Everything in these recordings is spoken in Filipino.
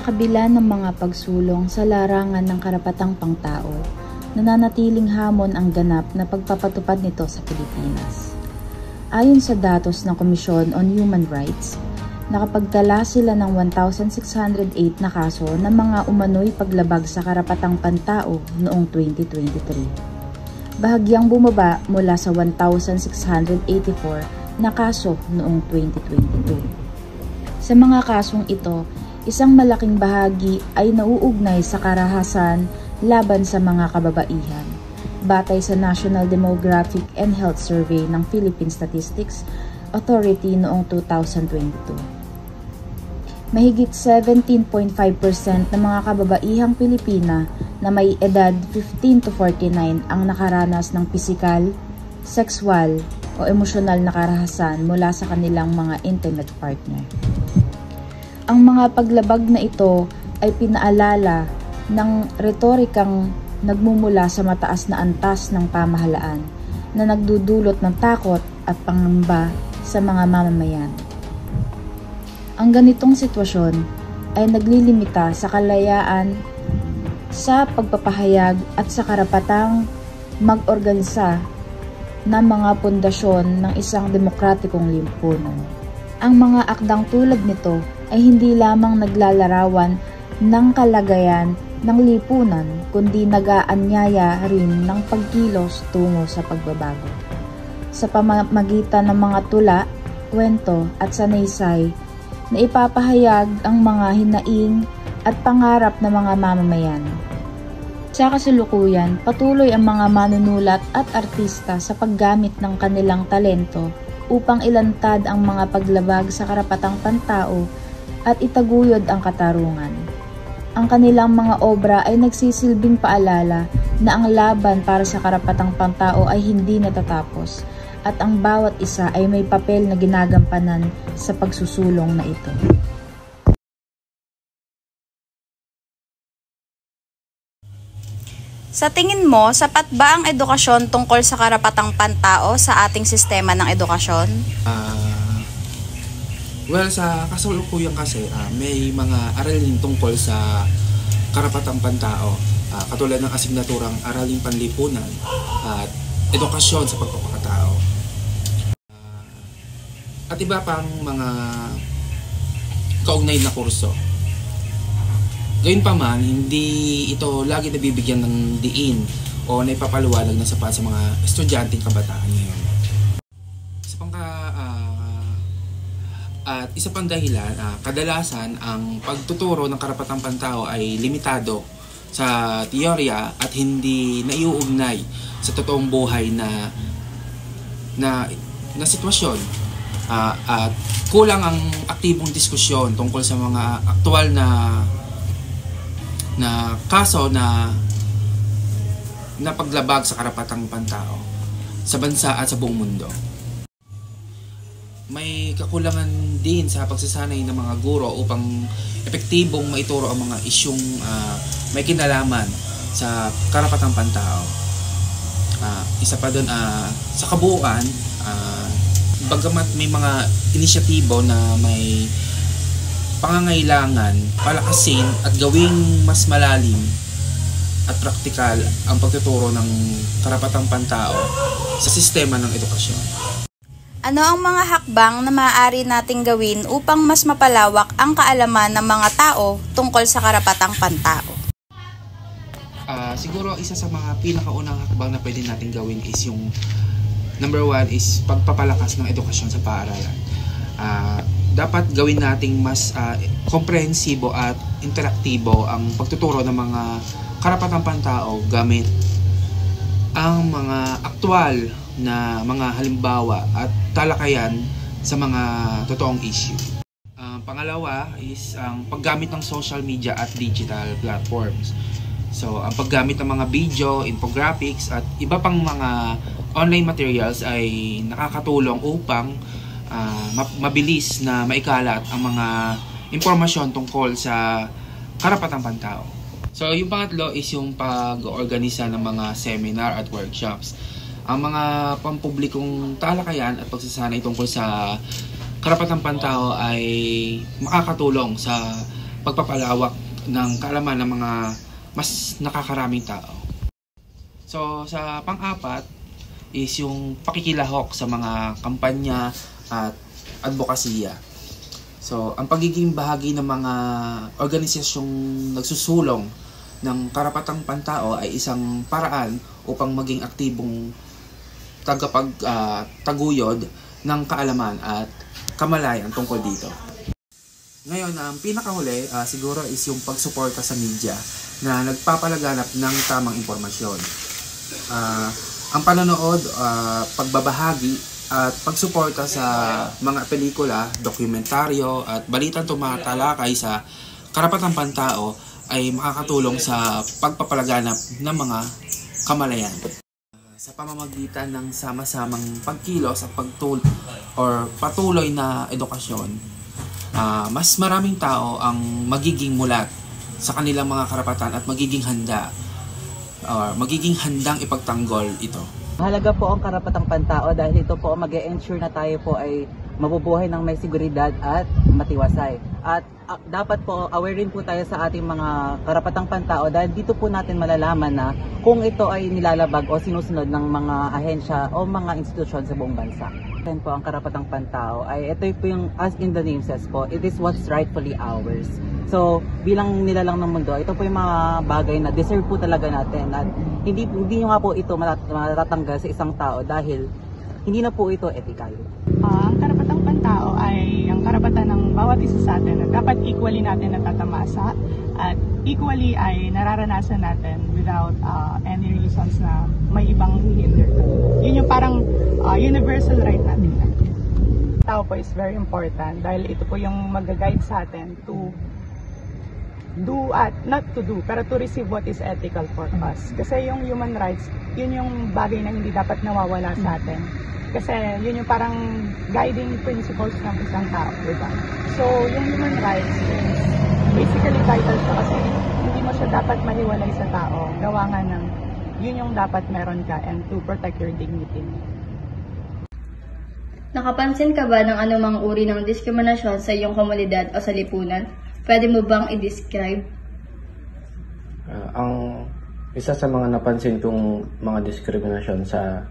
kabila ng mga pagsulong sa larangan ng karapatang pangtao, nananatiling hamon ang ganap na pagpapatupad nito sa Pilipinas. Ayon sa datos ng Commission on Human Rights, nakapagtala sila ng 1,608 na kaso ng mga umano'y paglabag sa karapatang pantao noong 2023. Bahagyang bumaba mula sa 1,684 na kaso noong 2022. Sa mga kasong ito, isang malaking bahagi ay nauugnay sa karahasan laban sa mga kababaihan, batay sa National Demographic and Health Survey ng Philippine Statistics Authority noong 2022. Mahigit 17.5% ng mga kababaihang Pilipina na may edad 15 to 49 ang nakaranas ng pisikal, sexual o emosyonal na karahasan mula sa kanilang mga intimate partner. Ang mga paglabag na ito ay pinaalala ng retorikang nagmumula sa mataas na antas ng pamahalaan na nagdudulot ng takot at pangamba sa mga mamamayan. Ang ganitong sitwasyon ay naglilimita sa kalayaan sa pagpapahayag at sa karapatang mag-organisa ng mga pundasyon ng isang demokratikong lipunan. Ang mga akdang tulad nito ay hindi lamang naglalarawan ng kalagayan ng lipunan, kundi nag-aanyaya rin ng pagkilos tungo sa pagbabago. Sa pamamagitan ng mga tula, kwento at sanaysay na ipapahayag ang mga hinaing at pangarap ng mga mamamayan. Sa kasalukuyan, patuloy ang mga manunulat at artista sa paggamit ng kanilang talento upang ilantad ang mga paglabag sa karapatang pantao at itaguyod ang katarungan. Ang kanilang mga obra ay nagsisilbing paalala na ang laban para sa karapatang pantao ay hindi natatapos at ang bawat isa ay may papel na ginagampanan sa pagsusulong na ito. Sa tingin mo, sapat ba ang edukasyon tungkol sa karapatang pantao sa ating sistema ng edukasyon? Well, sa kasalukuyan kasi, may mga aralin tungkol sa karapatang pantao, katulad ng asignaturang Araling Panlipunan at Edukasyon sa Pagpapakatao. At iba pang mga kaugnay na kurso. Gayunpaman, hindi ito lagi nabibigyan ng diin o naipapaliwanag na sapat sa mga estudyanteng kabataan ngayon. At isa pang dahilan, kadalasan ang pagtuturo ng karapatang pantao ay limitado sa teorya at hindi naiuugnay sa totoong buhay na sitwasyon. At kulang ang aktibong diskusyon tungkol sa mga aktual na kaso na paglabag sa karapatang pantao sa bansa at sa buong mundo. May kakulangan din sa pagsasanay ng mga guro upang epektibong maituro ang mga isyung may kinalaman sa karapatang pantao. Isa pa doon, sa kabuuan, bagamat may mga inisyatibo na may pangangailangan palakasin at gawing mas malalim at praktikal ang pagtuturo ng karapatang pantao sa sistema ng edukasyon. Ano ang mga hakbang na maaari nating gawin upang mas mapalawak ang kaalaman ng mga tao tungkol sa karapatang pantao? Siguro isa sa mga pinakaunang hakbang na pwede nating gawin is yung number 1 is pagpapalakas ng edukasyon sa paaralan. Dapat gawin nating mas komprehensibo at interaktibo ang pagtuturo ng mga karapatang pantao gamit ang mga aktwal na mga halimbawa at talakayan sa mga totoong issue. Pangalawa is ang paggamit ng social media at digital platforms. So, ang paggamit ng mga video, infographics at iba pang mga online materials ay nakakatulong upang mabilis na maikalat ang mga impormasyon tungkol sa karapatang pantao. So, yung pangatlo is yung pag-organisa ng mga seminar at workshops. Ang mga pampublikong talakayan at pagsasanay tungkol sa karapatang pantao ay makakatulong sa pagpapalawak ng kaalaman ng mga mas nakakaraming tao. So, sa pang-apat is yung pakikilahok sa mga kampanya at advokasya. So, ang pagiging bahagi ng mga organisasyong nagsusulong ng karapatang pantao ay isang paraan upang maging aktibong taguyod ng kaalaman at kamalayan tungkol dito. Ngayon, ang pinakahuli siguro is yung pagsuporta sa media na nagpapalaganap ng tamang impormasyon. Ang panonood, pagbabahagi at pagsuporta sa mga pelikula, dokumentaryo at balitang tumatalakay sa karapatang pantao ay makakatulong sa pagpapalaganap ng mga kamalayan. Sa pamamagitan ng sama-samang pagkilos at patuloy na edukasyon, mas maraming tao ang magiging mulat sa kanilang mga karapatan at magiging handang ipagtanggol ito. Mahalaga po ang karapatang pantao dahil ito po mag-e-ensure na tayo po ay mabubuhay ng may seguridad at matiwasay. At dapat po aware rin po tayo sa ating mga karapatang pantao dahil dito po natin malalaman na kung ito ay nilalabag o sinusunod ng mga ahensya o mga institusyon sa buong bansa. Yan po ang karapatang pantao ay ito po yung as in the name says po, it is what's rightfully ours. So bilang nilalang ng mundo, ito po yung mga bagay na deserve po talaga natin at hindi nyo nga po ito matatanggal sa isang tao dahil hindi na po ito ethical. Ang karapatang pantao ay ang karapatan ng bawat isa sa atin na dapat equally natin natatamasa at equally ay nararanasan natin without any reasons na may ibang hihinder. Yun yung parang universal right natin. Tao po is very important dahil ito po yung mag-guide sa atin to do at not to do pero to receive what is ethical for us. Kasi yung human rights, yun yung bagay na hindi dapat nawawala sa atin. Kasi yun yung parang guiding principles ng isang tao, diba? So, yung human rights is basically vital siya kasi hindi mo siya dapat mahiwalay sa tao. Gawa nga ng yun yung dapat meron ka and to protect your dignity. Nakapansin ka ba ng anumang uri ng diskriminasyon sa iyong komunidad o sa lipunan? Pwede mo bang i-describe? Ang isa sa mga napansin kong mga diskriminasyon sa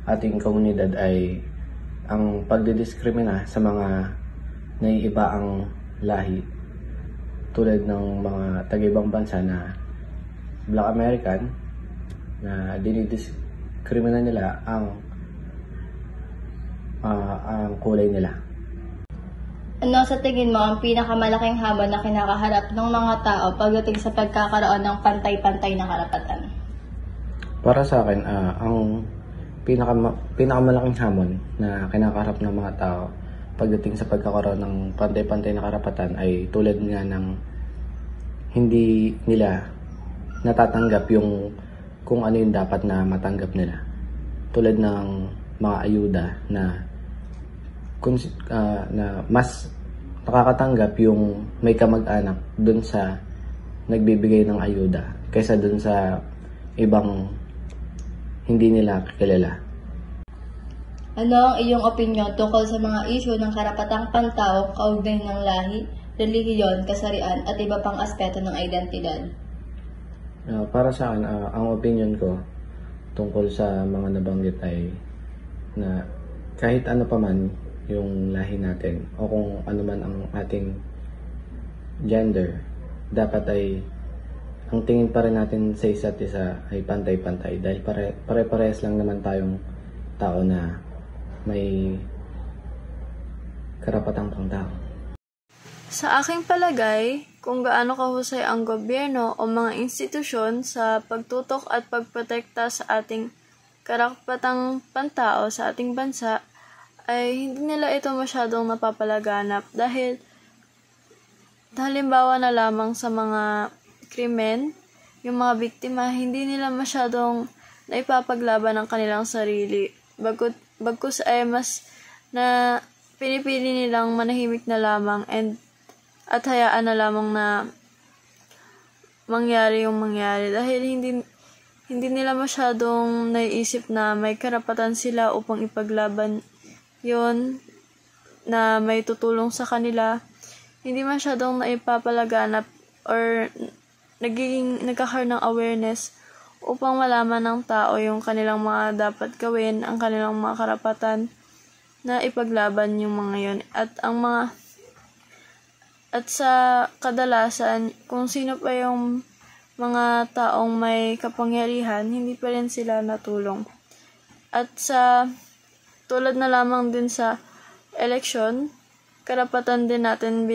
ating komunidad ay ang pagdidiskrimina sa mga naiibaang lahi tulad ng mga taga-ibang bansa na Black American na dinidiskrimina nila ang kulay nila. Ano sa tingin mo ang pinakamalaking hamon na kinakaharap ng mga tao pagdating sa pagkakaroon ng pantay-pantay na karapatan? Para sa akin, ang pinakamalaking hamon na kinakaharap ng mga tao pagdating sa pagkakaroon ng pantay-pantay na karapatan ay tulad nga ng hindi nila natatanggap yung kung ano yung dapat na matanggap nila. Tulad ng mga ayuda na mas nakakatanggap yung may kamag-anak dun sa nagbibigay ng ayuda kaysa dun sa ibang hindi nila kilala. Ano ang iyong opinyon tungkol sa mga isyu ng karapatang pantao kaugnay ng lahi, relihiyon, kasarian at iba pang aspeto ng identidad? Para sa akin, ang opinion ko tungkol sa mga nabanggit ay na kahit ano pa man yung lahi natin o kung ano man ang ating gender, dapat ay ang tingin pa rin natin sa isa't isa ay pantay-pantay dahil pare-parehas lang naman tayong tao na may karapatang pantao. Sa aking palagay, kung gaano kahusay ang gobyerno o mga institusyon sa pagtutok at pagprotekta sa ating karapatang pantao sa ating bansa, ay hindi nila ito masyadong napapalaganap dahil halimbawa na lamang sa mga krimen, yung mga biktima, hindi nila masyadong naipapaglaban ang kanilang sarili. Bagkus ay mas na pinipili nilang manahimik na lamang at hayaan na lamang na mangyari yung mangyari dahil hindi nila masyadong naiisip na may karapatan sila upang ipaglaban yon na may tutulong sa kanila hindi masyadong naipapalaganap or nagkakaroon ng awareness upang malaman ng tao yung kanilang mga dapat gawin, ang kanilang mga karapatan na ipaglaban yung mga yun. At sa kadalasan, kung sino pa yung mga taong may kapangyarihan, hindi pa rin sila natulong. At tulad na lamang din sa eleksyon, karapatan din natin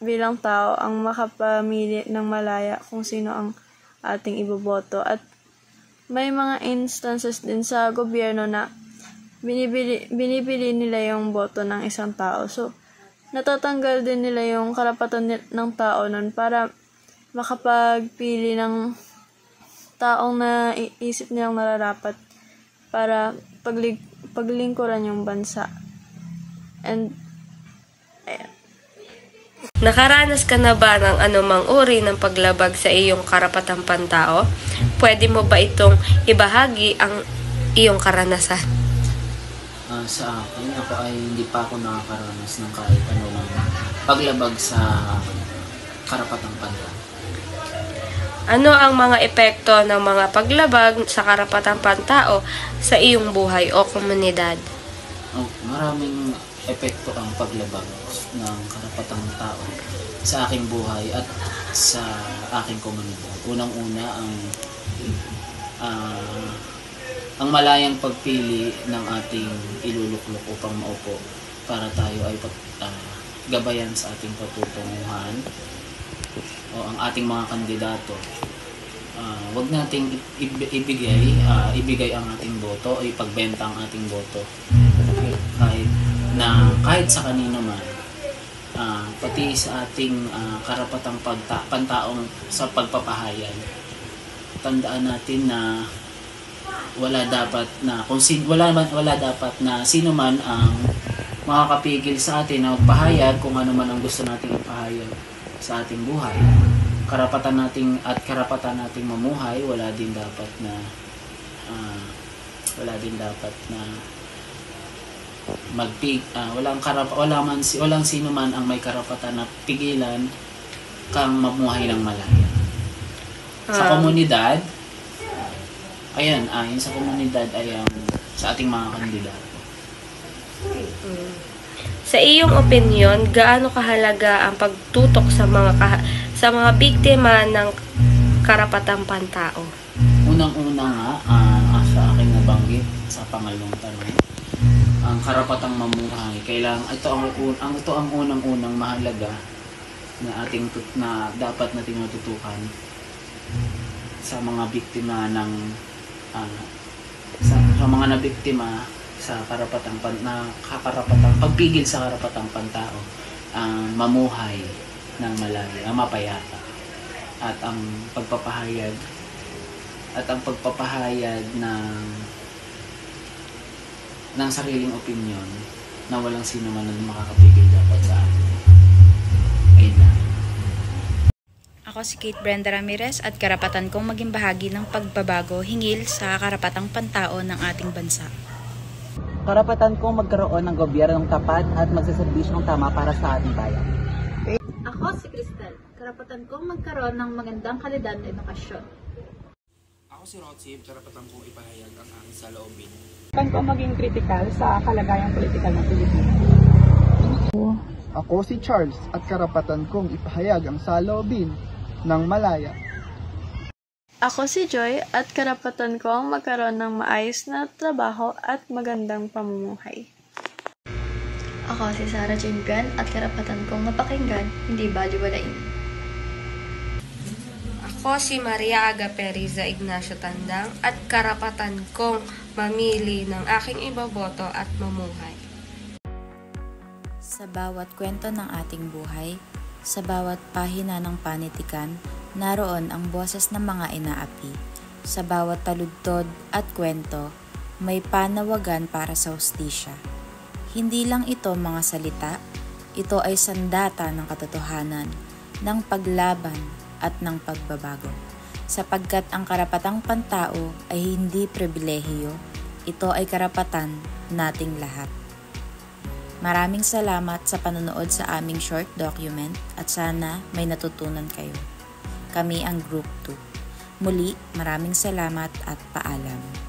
bilang tao ang makapamili ng malaya kung sino ang ating iboboto. At may mga instances din sa gobyerno na binibili nila yung boto ng isang tao. So, natatanggal din nila yung karapatan ng tao nun para makapagpili ng taong na isip nilang nararapat para paglingkuran yung bansa. And, ayan. Nakaranas ka na ba ng anumang uri ng paglabag sa iyong karapatang pantao? Pwede mo ba itong ibahagi ang iyong karanasan? Sa akin, ako ay hindi pa ako nakakaranas ng kahit anumang paglabag sa karapatang pantao. Ano ang mga epekto ng mga paglabag sa karapatang pantao sa iyong buhay o komunidad? Maraming epekto ang paglabag ng karapatang tao sa aking buhay at sa aking komunidad. Unang-una, ang malayang pagpili ng ating iluluklok upang maupo para tayo ay gabayan sa ating patutunguhan o ang ating mga kandidato. Wag nating ibigay ang ating boto o ipagbenta ang ating boto kahit sa kanino man, pati sa ating karapatang pantaong sa pagpapahayag. Tandaan natin na wala dapat na sino man ang makakapigil sa atin na magpahayag kung ano man ang gusto nating ipahayag sa ating buhay. Karapatan nating mamuhay, wala din dapat na walang sino man ang may karapatan na pigilan kang mamuhay ng malaya. Sa komunidad, ayan sa komunidad ay sa ating mga kandidato. Sa iyong opinyon, gaano kahalaga ang pagtutok sa mga biktima ng karapatang pantao? Unang-una nga, sa aking nabanggit sa pangalawang tanong, ang karapatang mamuhay. Ito ang unang-unang mahalaga na dapat nating matutukan sa mga biktima sa mga nabiktima sa karapatang pagpigil sa karapatang pantao, mamuhay ng malaya, mapayapa, at ang pagpapahayag ng sariling opinyon na walang sino man ang makakapigil dapat sa atin. Ayun na. Ako si Kate Brenda Ramirez at karapatan kong maging bahagi ng pagbabago hingil sa karapatang pantao ng ating bansa. Karapatan kong magkaroon ng gobyernong tapat at magsaserbisyong tama para sa ating bayan. Ako si Cristel. Karapatan kong magkaroon ng magandang kalidad na edukasyon. Ako si Rotsib. Karapatan kong ipahayag ang aking saloobin. Karapatan kong maging kritikal sa kalagayang politikal ng Pilipinas. Ako si Charles at karapatan kong ipahayag ang saloobin ng malaya. Ako si Joy at karapatan kong magkaroon ng maayos na trabaho at magandang pamumuhay. Ako si Sarah Jane Gran at karapatan kong mapakinggan, hindi baliwalain. Ako si Maria Agape Riza Ignacio Tandang at karapatan kong mamili ng aking iboboto at mamuhay. Sa bawat kwento ng ating buhay, sa bawat pahina ng panitikan, naroon ang boses ng mga inaapi. Sa bawat taludtod at kwento, may panawagan para sa hustisya. Hindi lang ito mga salita, ito ay sandata ng katotohanan, ng paglaban at ng pagbabago. Sapagkat ang karapatang pantao ay hindi pribilehiyo, ito ay karapatan nating lahat. Maraming salamat sa panonood sa aming short document at sana may natutunan kayo. Kami ang Group 2. Muli, maraming salamat at paalam.